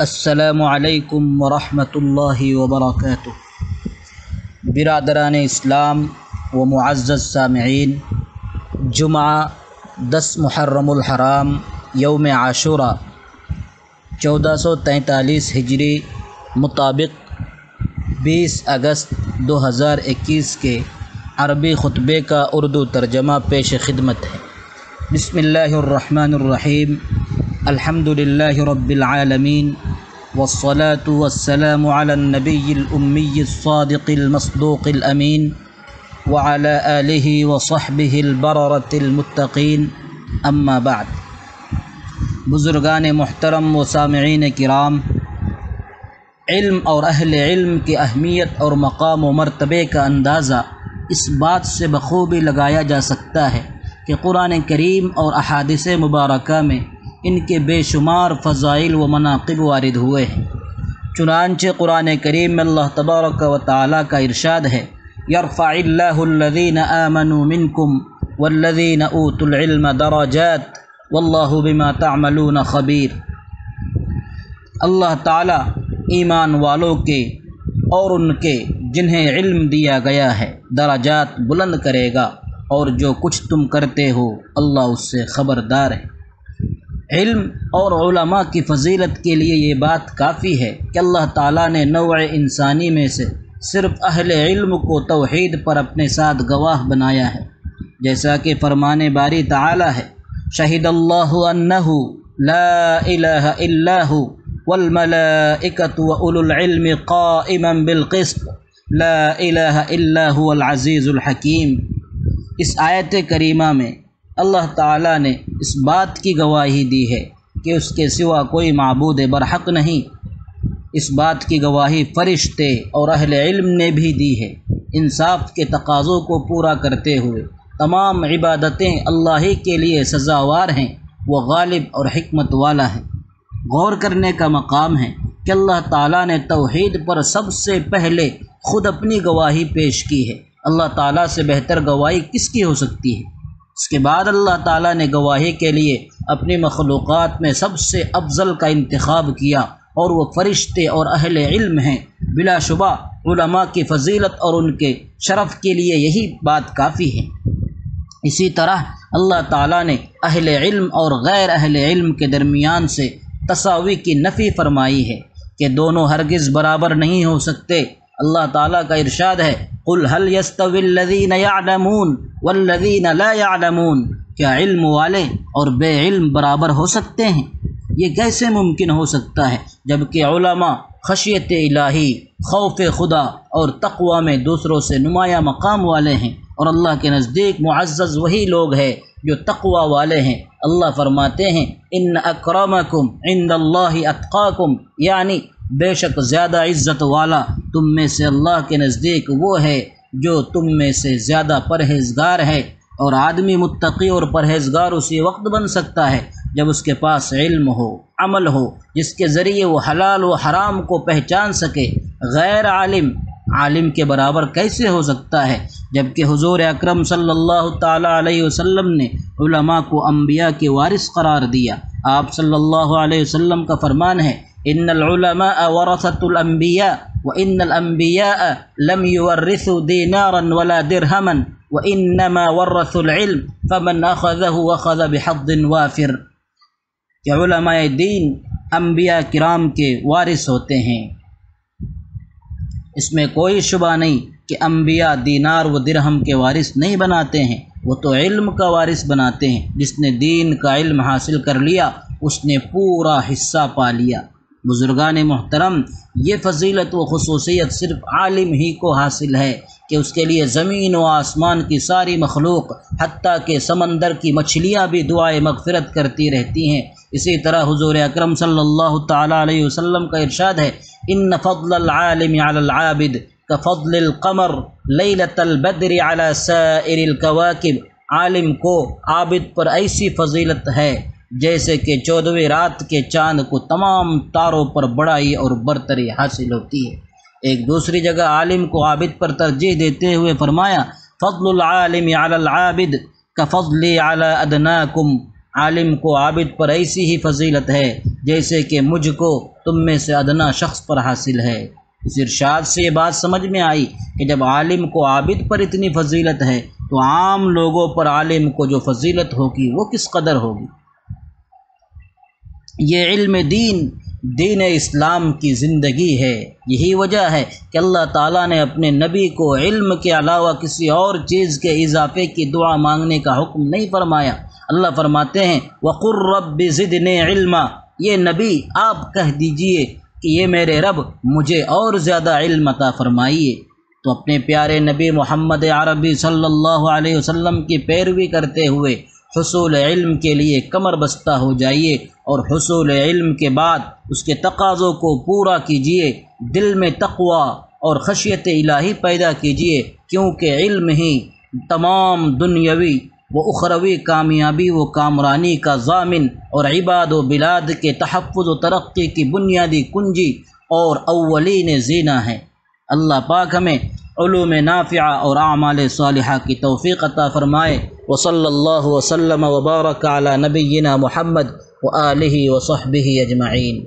السلام علیکم ورحمۃ اللہ وبرکاتہ۔ برادران اسلام و معزز سامعین، جمعہ 10 محرم الحرام یوم عاشوراء 1443 ہجری مطابق 20 اگست 2021 کے عربی خطبے کا اردو ترجمہ پیش خدمت ہے۔ بسم اللہ الرحمن الرحیم۔ الحمد للہ رب العالمین، والصلاة والسلام علی النبی الامی الصادق المصدوق الامین، وعلی آلہ وصحبہ البررۃ المتقین، اما بعد۔ بزرگان محترم و سامعین کرام، علم اور اہل علم کی اہمیت اور مقام و مرتبے کا اندازہ اس بات سے بخوبی لگایا جا سکتا ہے کہ قرآن کریم اور احادیث مبارکہ میں ان کے بے شمار فضائل و مناقب وارد ہوئے ہیں۔ چنانچہ قرآن کریم میں اللہ تبارک و تعالیٰ کا ارشاد ہے: یرفع اللہ الذین آمنوا منکم والذین اوتوا العلم درجات واللہ بما تعملون خبیر۔ اللہ تعالیٰ ایمان والوں کے اور ان کے جنہیں علم دیا گیا ہے درجات بلند کرے گا، اور جو کچھ تم کرتے ہو اللہ اس سے خبردار ہے۔ علم اور علماء کی فضیلت کے لیے یہ بات کافی ہے کہ اللہ تعالیٰ نے نوع انسانی میں سے صرف اہل علم کو توحید پر اپنے ساتھ گواہ بنایا ہے، جیسا کہ فرمان باری تعالیٰ ہے: شہد اللہ انہ لا الہ الا ہو والملائکۃ واولو العلم قائما بالقسط لا الہ الا هو العزیز الحکیم۔ اس آیت کریمہ میں اللہ تعالیٰ نے اس بات کی گواہی دی ہے کہ اس کے سوا کوئی معبود برحق نہیں۔ اس بات کی گواہی فرشتے اور اہل علم نے بھی دی ہے۔ انصاف کے تقاضوں کو پورا کرتے ہوئے تمام عبادتیں اللہ ہی کے لیے سزاوار ہیں، وہ غالب اور حکمت والا ہے۔ غور کرنے کا مقام ہے کہ اللہ تعالیٰ نے توحید پر سب سے پہلے خود اپنی گواہی پیش کی ہے۔ اللہ تعالیٰ سے بہتر گواہی کس کی ہو سکتی ہے؟ اس کے بعد اللہ تعالیٰ نے گواہی کے لیے اپنی مخلوقات میں سب سے افضل کا انتخاب کیا، اور وہ فرشتے اور اہل علم ہیں۔ بلا شبہ علماء کی فضیلت اور ان کے شرف کے لیے یہی بات کافی ہے۔ اسی طرح اللہ تعالیٰ نے اہل علم اور غیر اہل علم کے درمیان سے تساوی کی نفی فرمائی ہے کہ دونوں ہرگز برابر نہیں ہو سکتے۔ اللہ تعالیٰ کا ارشاد ہے: قل هل يستوي الذين يعلمون والذين لا يعلمون۔ کیا علم والے اور بے علم برابر ہو سکتے ہیں؟ یہ کیسے ممکن ہو سکتا ہے جبکہ علماء خشیت الہی، خوف خدا اور تقوی میں دوسروں سے نمایاں مقام والے ہیں، اور اللہ کے نزدیک معزز وہی لوگ ہیں جو تقوی والے ہیں۔ اللہ فرماتے ہیں: ان اکرمکم عند اللہ اتقاکم، یعنی بے شک زیادہ عزت والا تم میں سے اللہ کے نزدیک وہ ہے جو تم میں سے زیادہ پرہیزگار ہے۔ اور آدمی متقی اور پرہیزگار اسی وقت بن سکتا ہے جب اس کے پاس علم ہو، عمل ہو، جس کے ذریعے وہ حلال و حرام کو پہچان سکے۔ غیر عالم کے برابر کیسے ہو سکتا ہے؟ جبکہ حضور اکرم صلی اللہ تعالیٰ علیہ وسلم نے علماء کو انبیاء کے وارث قرار دیا۔ آپ صلی اللہ علیہ وسلم کا فرمان ہے: ان العلماء ورثۃ الانبیاء وان الانبیاء لم يورثوا دینارا ولا درہما وانما ورثوا العلم فمن اخذه اخذ بحظ وافر۔ کہ علماء دین انبیاء کرام کے وارث ہوتے ہیں۔ اس میں کوئی شبہ نہیں کہ انبیاء دینار و درہم کے وارث نہیں بناتے ہیں، وہ تو علم کا وارث بناتے ہیں۔ جس نے دین کا علم حاصل کر لیا اس نے پورا حصہ پا لیا۔ بزرگان محترم، یہ فضیلت و خصوصیت صرف عالم ہی کو حاصل ہے کہ اس کے لیے زمین و آسمان کی ساری مخلوق، حتیٰ کہ سمندر کی مچھلیاں بھی دعائے مغفرت کرتی رہتی ہیں۔ اسی طرح حضور اکرم صلی اللہ تعالیٰ علیہ وسلم کا ارشاد ہے: ان فضل العالم علی العابد کفضل القمر لیلۃ البدر علی سائر الکواکب۔ عالم کو عابد پر ایسی فضیلت ہے جیسے کہ 14ویں رات کے چاند کو تمام تاروں پر بڑائی اور برتری حاصل ہوتی ہے۔ ایک دوسری جگہ عالم کو عابد پر ترجیح دیتے ہوئے فرمایا فضل العالم علی العابد کفضلی علی ادناکم، عالم کو عابد پر ایسی ہی فضیلت ہے جیسے کہ مجھ کو تم میں سے ادنا شخص پر حاصل ہے۔ اس ارشاد سے یہ بات سمجھ میں آئی کہ جب عالم کو عابد پر اتنی فضیلت ہے تو عام لوگوں پر عالم کو جو فضیلت ہوگی وہ کس قدر ہوگی۔ یہ علم دین اسلام کی زندگی ہے۔ یہی وجہ ہے کہ اللہ تعالیٰ نے اپنے نبی کو علم کے علاوہ کسی اور چیز کے اضافے کی دعا مانگنے کا حکم نہیں فرمایا۔ اللہ فرماتے ہیں وَقُلْ رَبِّ زِدْنِي عِلْمًا، یہ نبی آپ کہہ دیجئے کہ یہ میرے رب مجھے اور زیادہ علم عطا فرمائیے۔ تو اپنے پیارے نبی محمد عربی صلی اللہ علیہ وسلم کی پیروی کرتے ہوئے حصول علم کے لیے کمر بستہ ہو جائیے، اور حصول علم کے بعد اس کے تقاضوں کو پورا کیجیے، دل میں تقوی اور خشیت الہی پیدا کیجیے، کیونکہ علم ہی تمام دنیاوی و اخروی کامیابی و کامرانی کا ضامن اور عباد و بلاد کے تحفظ و ترقی کی بنیادی کنجی اور اولین زینہ ہے۔ اللہ پاک ہمیں علوم نافعہ اور اعمال صالحہ کی توفیق عطا فرمائے۔ وصلی اللہ وسلم وبارک علی نبینا محمد وآلہ وصحبہ اجمعین۔